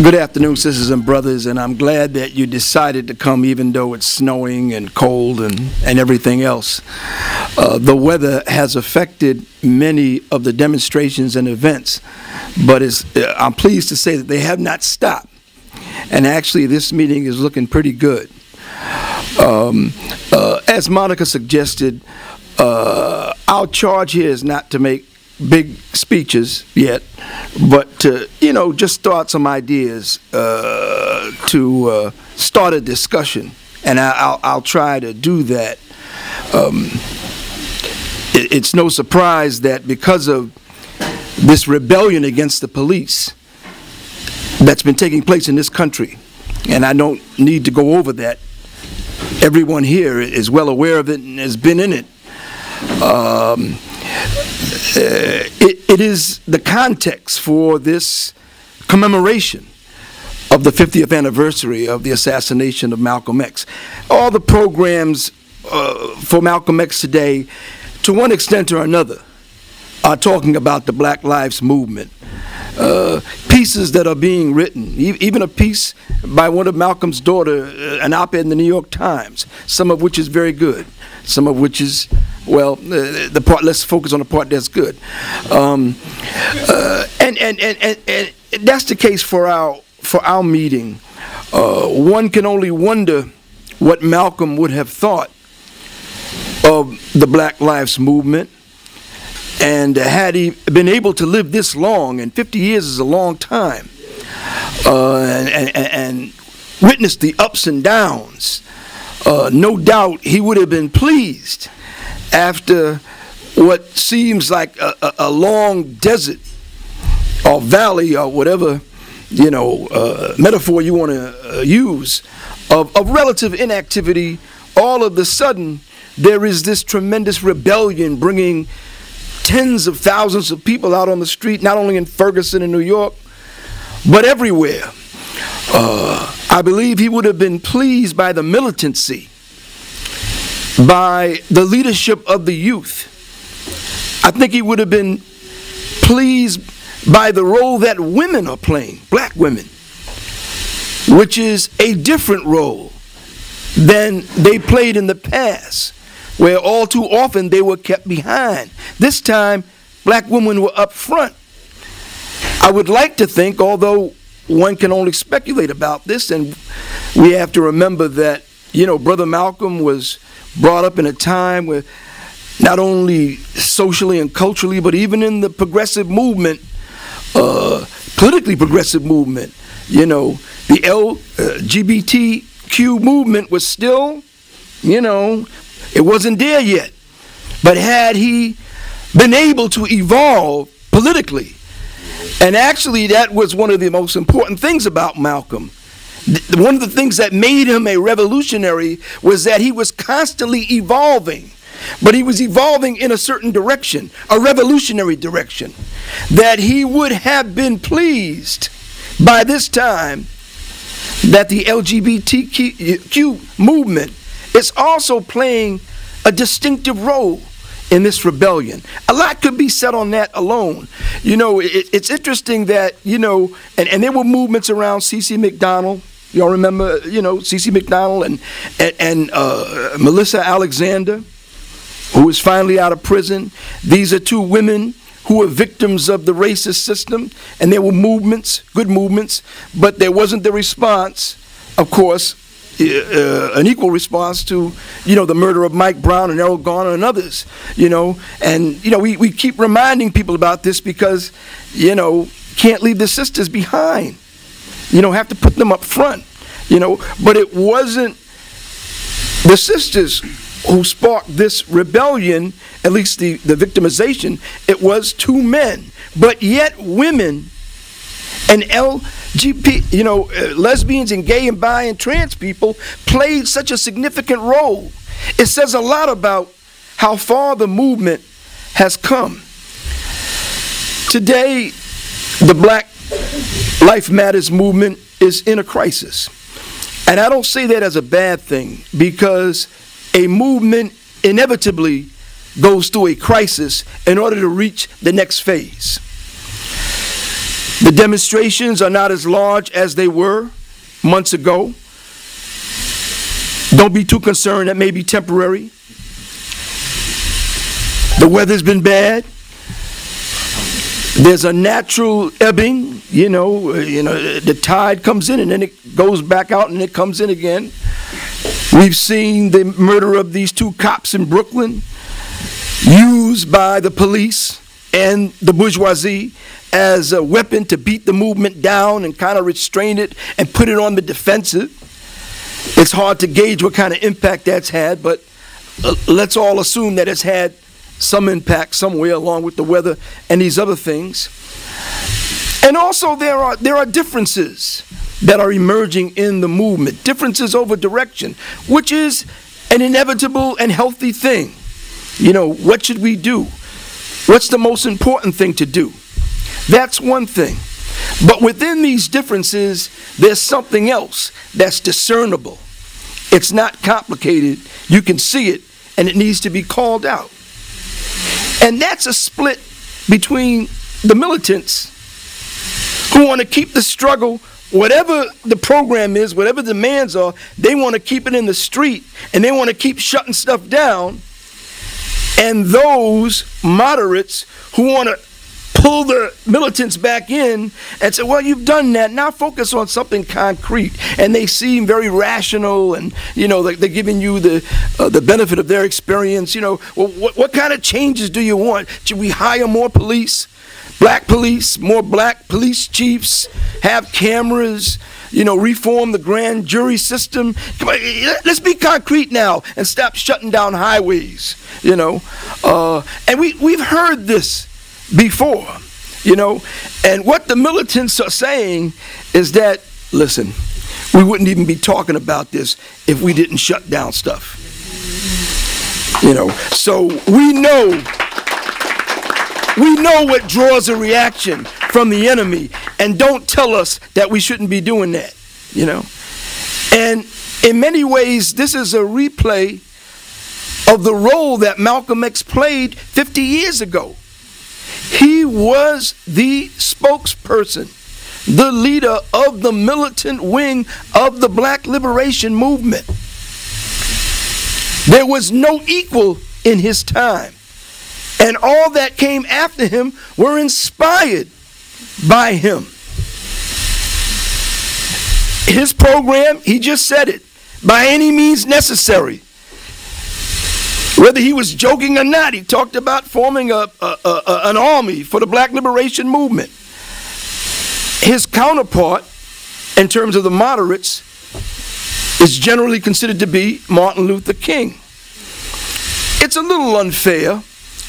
Good afternoon, sisters and brothers, and I'm glad that you decided to come even though it's snowing and cold and everything else. The weather has affected many of the demonstrations and events, but I'm pleased to say that they have not stopped. And actually, this meeting is looking pretty good. As Monica suggested, our charge here is not to make big speeches yet, but to, just start some ideas to start a discussion, and I'll try to do that. It's no surprise that because of this rebellion against the police that's been taking place in this country, and I don't need to go over that. Everyone here is well aware of it and has been in it. It is the context for this commemoration of the 50th anniversary of the assassination of Malcolm X. All the programs for Malcolm X today, to one extent or another, are talking about the Black Lives Movement. Pieces that are being written, even a piece by one of Malcolm's daughter, an op-ed in the New York Times, some of which is very good, some of which is, well, let's focus on the part that's good. And that's the case for our meeting. One can only wonder what Malcolm would have thought of the Black Lives Movement. And had he been able to live this long, and 50 years is a long time, and witnessed the ups and downs, no doubt he would have been pleased after what seems like a long desert or valley or whatever, metaphor you want to use, of relative inactivity. All of a sudden, there is this tremendous rebellion bringing tens of thousands of people out on the street, not only in Ferguson and New York, but everywhere. I believe he would have been pleased by the militancy, by the leadership of the youth. I think he would have been pleased by the role that women are playing, black women, which is a different role than they played in the past, where all too often they were kept behind. This time, black women were up front. I would like to think, although one can only speculate about this, and we have to remember that, Brother Malcolm was brought up in a time where not only socially and culturally, but even in the progressive movement, politically progressive movement, the LGBTQ movement was still, it wasn't there yet. But had he been able to evolve politically, and actually that was one of the most important things about Malcolm. One of the things that made him a revolutionary was that he was constantly evolving. But he was evolving in a certain direction, a revolutionary direction, that he would have been pleased by this time that the LGBTQ movement is also playing a distinctive role in this rebellion. A lot could be said on that alone. It's interesting that, and there were movements around C.C. McDonald. Y'all remember, C.C. McDonald and Melissa Alexander, who is finally out of prison. These are two women who were victims of the racist system, and there were movements, good movements, but there wasn't the response, of course, an equal response to, the murder of Mike Brown and Errol Garner and others, and, we keep reminding people about this because, can't leave the sisters behind, have to put them up front, but it wasn't the sisters who sparked this rebellion, at least the victimization. It was two men, but yet women and lesbians and gay and bi and trans people played such a significant role. It says a lot about how far the movement has come. Today, the Black Lives Matter movement is in a crisis. And I don't say that as a bad thing, because a movement inevitably goes through a crisis in order to reach the next phase. The demonstrations are not as large as they were months ago. Don't be too concerned, that may be temporary. The weather's been bad. There's a natural ebbing, the tide comes in and then it goes back out and it comes in again. We've seen the murder of these 2 cops in Brooklyn used by the police and the bourgeoisie as a weapon to beat the movement down and kind of restrain it and put it on the defensive. It's hard to gauge what kind of impact that's had, but let's all assume that it's had some impact somewhere along with the weather and these other things. And also there are differences that are emerging in the movement, differences over direction, which is an inevitable and healthy thing. What should we do? What's the most important thing to do? That's one thing. But within these differences, there's something else that's discernible. It's not complicated. You can see it, and it needs to be called out. And that's a split between the militants who want to keep the struggle, whatever the program is, whatever the demands are, they want to keep it in the street, and they want to keep shutting stuff down, and those moderates who want to pull the militants back in and say, well, you've done that, now focus on something concrete. And they seem very rational, and they're giving you the benefit of their experience. Well, what kind of changes do you want? Should we hire more police, more black police chiefs, have cameras, reform the grand jury system? Come on, let's be concrete now and stop shutting down highways, and we've heard this before, and what the militants are saying is that, listen, we wouldn't even be talking about this if we didn't shut down stuff. So we know what draws a reaction from the enemy, and don't tell us that we shouldn't be doing that, And in many ways, this is a replay of the role that Malcolm X played 50 years ago. He was the spokesperson, the leader of the militant wing of the Black Liberation Movement. There was no equal in his time, and all that came after him were inspired by him. His program, he just said it, by any means necessary. Whether he was joking or not, he talked about forming an army for the Black Liberation Movement. His counterpart, in terms of the moderates, is generally considered to be Martin Luther King. It's a little unfair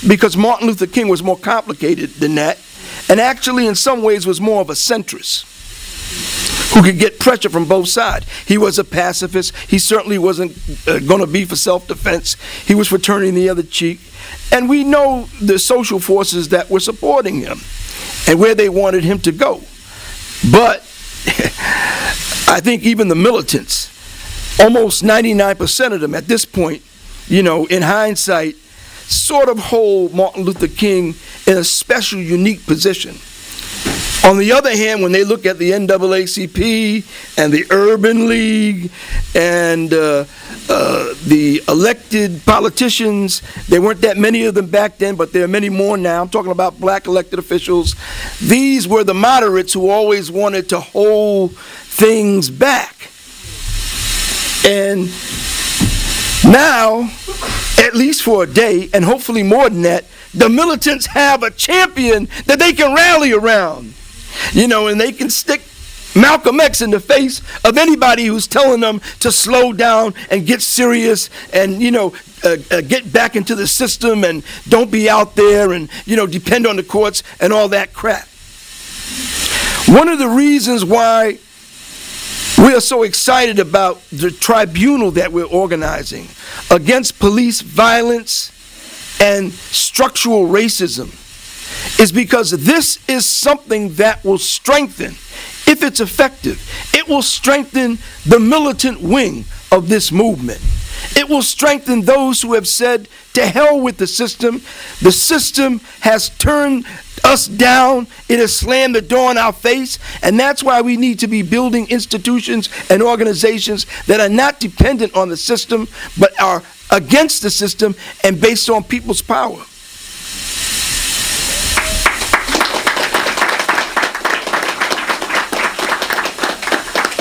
because Martin Luther King was more complicated than that, and actually in some ways was more of a centrist who could get pressure from both sides. He was a pacifist. He certainly wasn't going to be for self-defense. He was for turning the other cheek. And we know the social forces that were supporting him and where they wanted him to go. But I think even the militants, almost 99% of them at this point, in hindsight, sort of hold Martin Luther King in a special, unique position. On the other hand, when they look at the NAACP and the Urban League and the elected politicians, there weren't that many of them back then, but there are many more now. I'm talking about black elected officials. These were the moderates who always wanted to hold things back. And now, at least for a day, and hopefully more than that, the militants have a champion that they can rally around. And they can stick Malcolm X in the face of anybody who's telling them to slow down and get serious and, get back into the system and don't be out there and, depend on the courts and all that crap. One of the reasons why we are so excited about the tribunal that we're organizing against police violence and structural racism is because this is something that will strengthen, if it's effective, it will strengthen the militant wing of this movement. It will strengthen those who have said, to hell with the system. The system has turned us down. It has slammed the door in our face. And that's why we need to be building institutions and organizations that are not dependent on the system, but are against the system and based on people's power.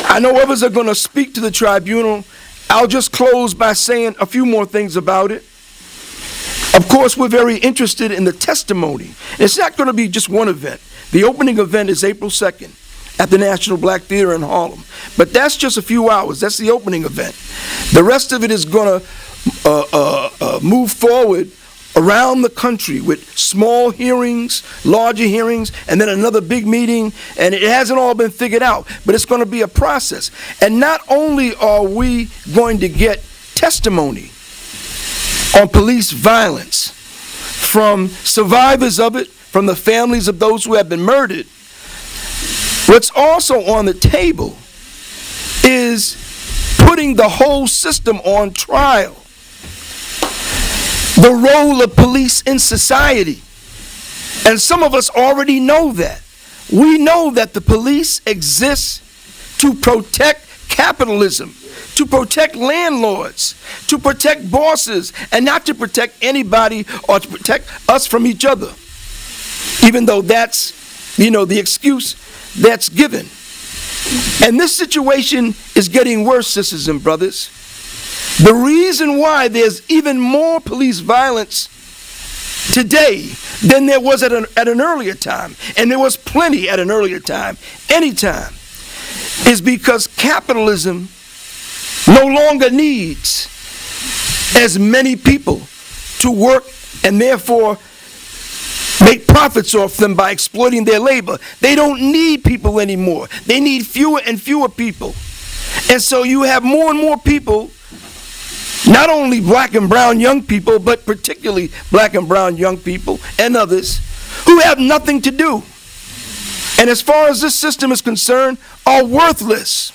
I know others are going to speak to the tribunal. I'll just close by saying a few more things about it. Of course, we're very interested in the testimony. It's not going to be just one event. The opening event is April 2nd at the National Black Theater in Harlem. But that's just a few hours. That's the opening event. The rest of it is going to move forward around the country with small hearings, larger hearings, and then another big meeting, and it hasn't all been figured out, but it's going to be a process. And not only are we going to get testimony on police violence from survivors of it, from the families of those who have been murdered, what's also on the table is putting the whole system on trial. The role of police in society. And some of us already know that. We know that the police exists to protect capitalism, to protect landlords, to protect bosses, and not to protect anybody or to protect us from each other. Even though that's, the excuse that's given. And this situation is getting worse, sisters and brothers. The reason why there's even more police violence today than there was at an earlier time, and there was plenty at an earlier time, anytime, is because capitalism no longer needs as many people to work and therefore make profits off them by exploiting their labor. They don't need people anymore. They need fewer and fewer people. And so you have more and more people, not only black and brown young people, but particularly black and brown young people and others who have nothing to do. And as far as this system is concerned, are worthless.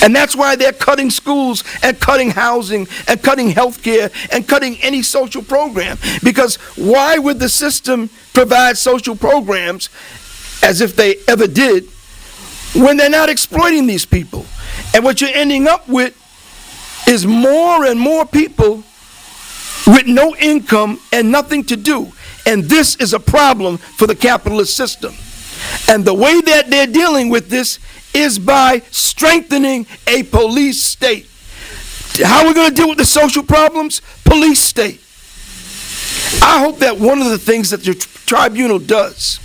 And that's why they're cutting schools and cutting housing and cutting health care and cutting any social program. Because why would the system provide social programs, as if they ever did, when they're not exploiting these people? And what you're ending up with is more and more people with no income and nothing to do. And this is a problem for the capitalist system. And the way that they're dealing with this is by strengthening a police state. How are we going to deal with the social problems? Police state. I hope that one of the things that the tribunal does,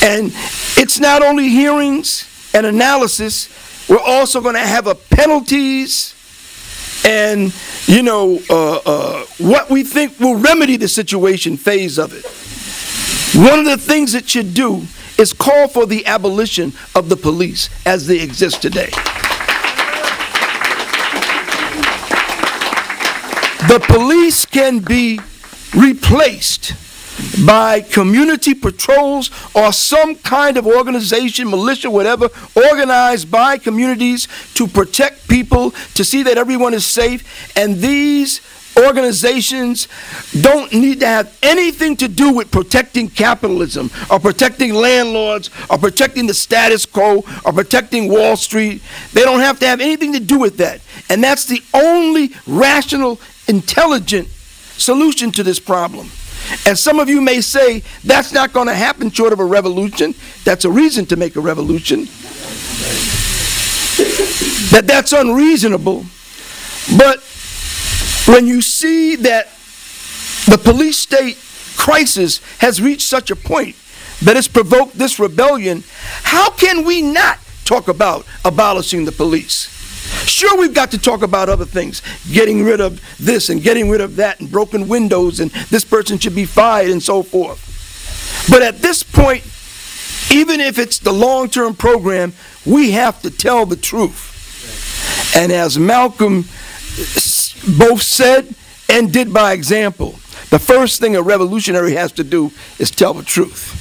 and it's not only hearings and analysis, we're also going to have a penalties and, what we think will remedy the situation phase of it. One of the things it should do is call for the abolition of the police as they exist today. The police can be replaced by community patrols or some kind of organization, militia, whatever, organized by communities to protect people, to see that everyone is safe. And these organizations don't need to have anything to do with protecting capitalism or protecting landlords or protecting the status quo or protecting Wall Street. They don't have to have anything to do with that. And that's the only rational, intelligent solution to this problem. And some of you may say, that's not going to happen short of a revolution. That's a reason to make a revolution. That's unreasonable. But when you see that the police state crisis has reached such a point that it's provoked this rebellion, how can we not talk about abolishing the police? Sure, we've got to talk about other things, getting rid of this and getting rid of that and broken windows and this person should be fired and so forth. But at this point, even if it's the long-term program, we have to tell the truth. And as Malcolm both said and did by example, the first thing a revolutionary has to do is tell the truth.